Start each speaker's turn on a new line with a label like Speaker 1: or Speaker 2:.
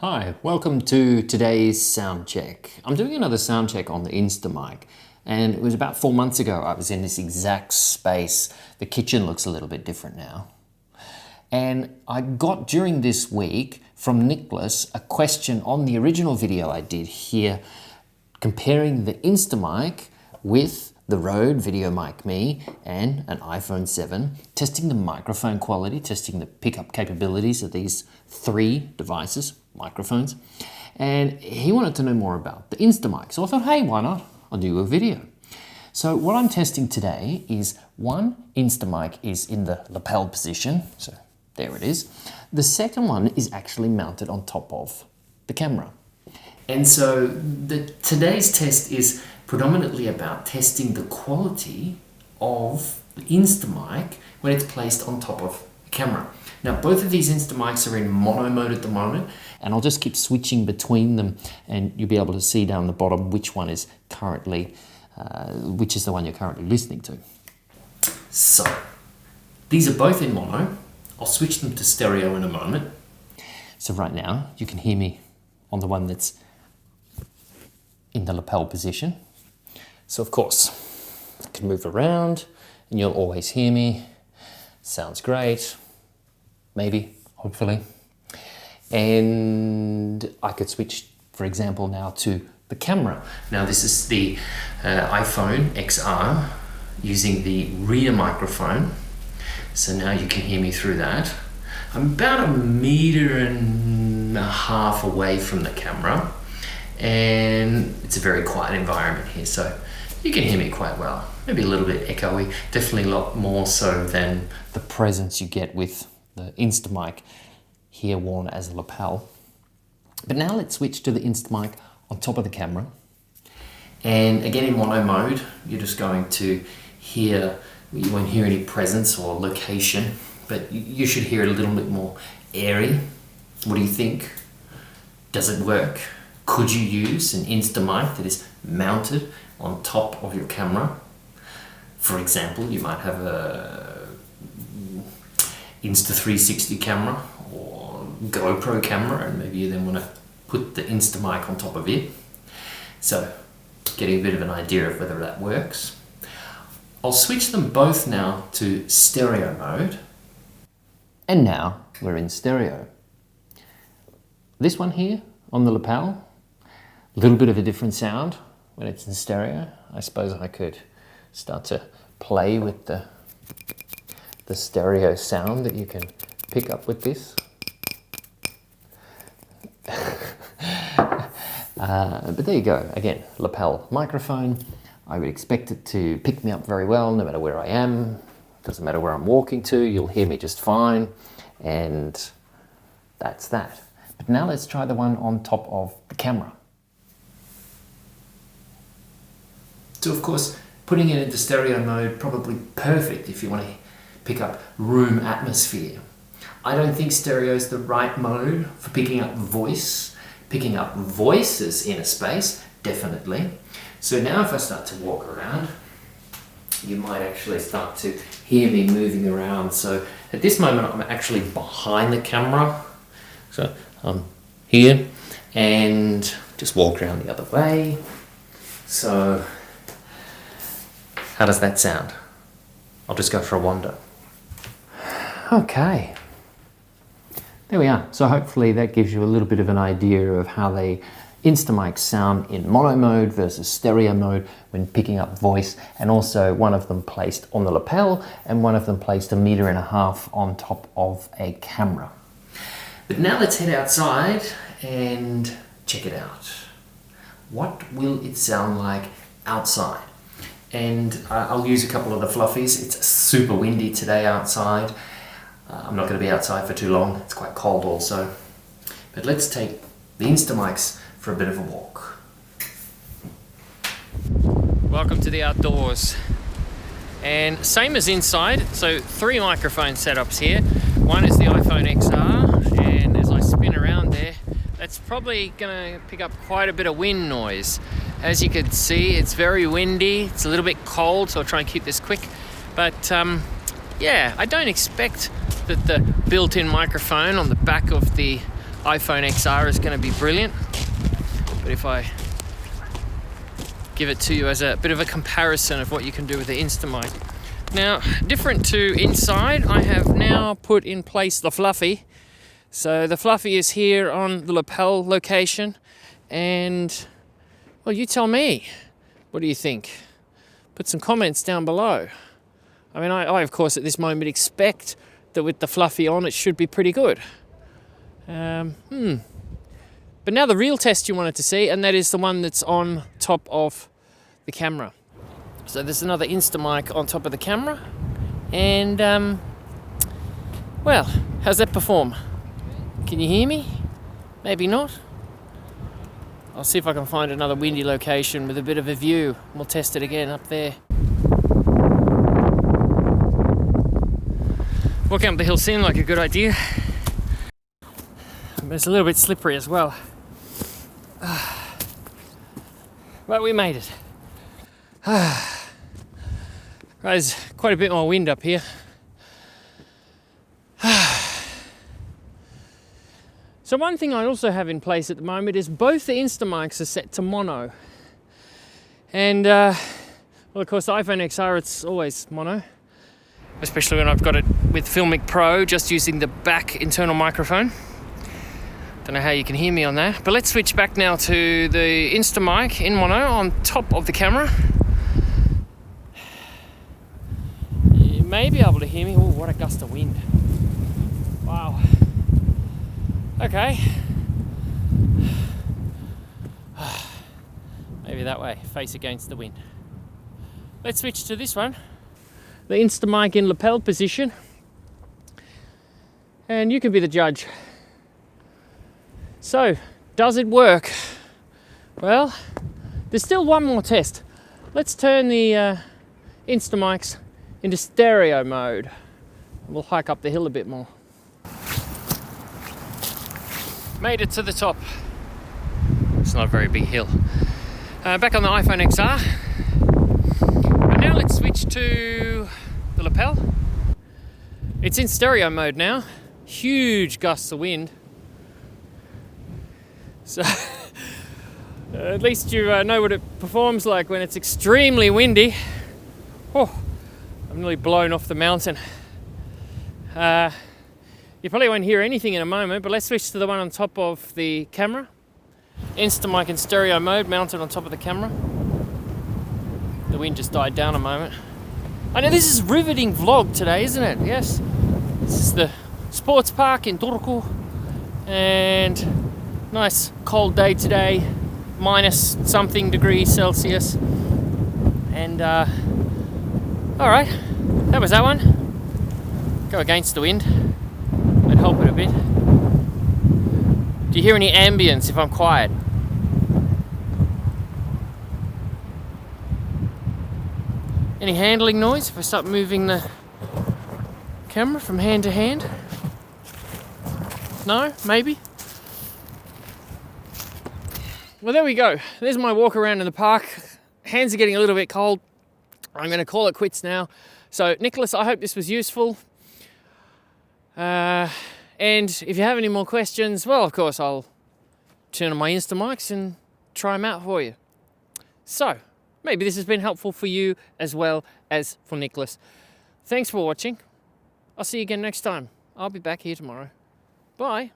Speaker 1: Hi, welcome to today's sound check. I'm doing another sound check on the Instamic, and it was about 4 months ago I was in this exact space. The kitchen looks a little bit different now. And I got during this week from Nicholas a question on the original video I did here comparing the Instamic with the Rode VideoMic Me and an iPhone 7, testing the microphone quality, testing the pickup capabilities of these three devices, microphones. And he wanted to know more about the Instamic. So I thought, hey, why not? I'll do a video. So what I'm testing today is one Instamic is in the lapel position. So there it is. The second one is actually mounted on top of the camera. And so today's test is predominantly about testing the quality of the Instamic when it's placed on top of the camera. Now, both of these Instamics are in mono mode at the moment, and I'll just keep switching between them, and you'll be able to see down the bottom which one is currently, which is the one you're currently listening to. So, these are both in mono. I'll switch them to stereo in a moment. So right now, you can hear me on the one that's in the lapel position. So of course, I can move around and you'll always hear me. Sounds great, maybe, hopefully. And I could switch, for example, now to the camera. Now this is the iPhone XR using the rear microphone. So now you can hear me through that. I'm about 1.5 meters away from the camera, and it's a very quiet environment here, so you can hear me quite well. Maybe a little bit echoey, definitely a lot more so than the presence you get with the Instamic here worn as a lapel. But now let's switch to the Instamic on top of the camera. And again, in mono mode, you're just going to hear, you won't hear any presence or location, but you should hear it a little bit more airy. What do you think? Does it work? Could you use an Instamic that is mounted on top of your camera? For example, you might have a Insta360 camera or GoPro camera, and maybe you then want to put the Instamic on top of it. So, getting a bit of an idea of whether that works. I'll switch them both now to stereo mode. And now we're in stereo. This one here on the lapel, a little bit of a different sound when it's in stereo. I suppose I could start to play with the stereo sound that you can pick up with this. But there you go. Again, lapel microphone. I would expect it to pick me up very well no matter where I am. Doesn't matter where I'm walking to, you'll hear me just fine. And that's that. But now let's try the one on top of the camera. So of course, putting it into stereo mode, probably perfect if you want to pick up room atmosphere. I don't think stereo is the right mode for picking up voice. Picking up voices in a space, definitely. So now if I start to walk around, you might actually start to hear me moving around. So at this moment, I'm actually behind the camera. So I'm here and just walk around the other way. So how does that sound? I'll just go for a wander. Okay. There we are. So hopefully that gives you a little bit of an idea of how they Instamic sound in mono mode versus stereo mode when picking up voice, and also one of them placed on the lapel and one of them placed 1.5 meters on top of a camera. But now let's head outside and check it out. What will it sound like outside? And I'll use a couple of the fluffies. It's super windy today outside. I'm not going to be outside for too long. It's quite cold also. But let's take the Instamics for a bit of a walk. Welcome to the outdoors. And same as inside, so 3 microphone setups here. One is the iPhone XR, and as I spin around there, that's probably gonna pick up quite a bit of wind noise. As you can see, it's very windy, it's a little bit cold, so I'll try and keep this quick. But yeah, I don't expect that the built-in microphone on the back of the
Speaker 2: iPhone XR is going to be brilliant. But if I give it to you as a bit of a comparison of what you can do with the Instamic. Now, different to inside, I have now put in place the Fluffy. So the Fluffy is here on the lapel location, and well, you tell me, what do you think? Put some comments down below. I mean, I of course at this moment expect that with the Fluffy on it should be pretty good. But now the real test you wanted to see, and that is the one that's on top of the camera. So there's another Instamic on top of the camera, and well, how's that perform? Can you hear me? Maybe not. I'll see if I can find another windy location with a bit of a view. We'll test it again up there. Walking up the hill seemed like a good idea. But it's a little bit slippery as well. But we made it. There's quite a bit more wind up here. So one thing I also have in place at the moment is both the Instamics are set to mono. And, well, of course, the iPhone XR, it's always mono. Especially when I've got it with Filmic Pro, just using the back internal microphone. Don't know how you can hear me on that. But let's switch back now to the Instamic in mono on top of the camera. You may be able to hear me. Oh, what a gust of wind. Wow. Okay. Maybe that way, face against the wind. Let's switch to this one. The Instamic in lapel position. And you can be the judge. So, does it work? Well, there's still one more test. Let's turn the Instamics into stereo mode. We'll hike up the hill a bit more. Made it to the top. It's not a very big hill. Back on the iPhone XR. And now let's switch to the lapel. It's in stereo mode now. Huge gusts of wind. So at least you know what it performs like when it's extremely windy. Oh, I'm nearly blown off the mountain. You probably won't hear anything in a moment, but let's switch to the one on top of the camera. Instamic in stereo mode, mounted on top of the camera. The wind just died down a moment. I know this is a riveting vlog today, isn't it? Yes. This is the sports park in Turku, and nice cold day today, minus something degrees Celsius. And all right, that was that one. Go against the wind. I'd help it a bit. Do you hear any ambience if I'm quiet? Any handling noise if I start moving the camera from hand to hand? No? Maybe? Well, there we go. There's my walk around in the park. Hands are getting a little bit cold. I'm going to call it quits now. So, Nicholas, I hope this was useful. And if you have any more questions, well, of course, I'll turn on my Instamics and try them out for you. So, maybe this has been helpful for you as well as for Nicholas. Thanks for watching. I'll see you again next time. I'll be back here tomorrow. Bye.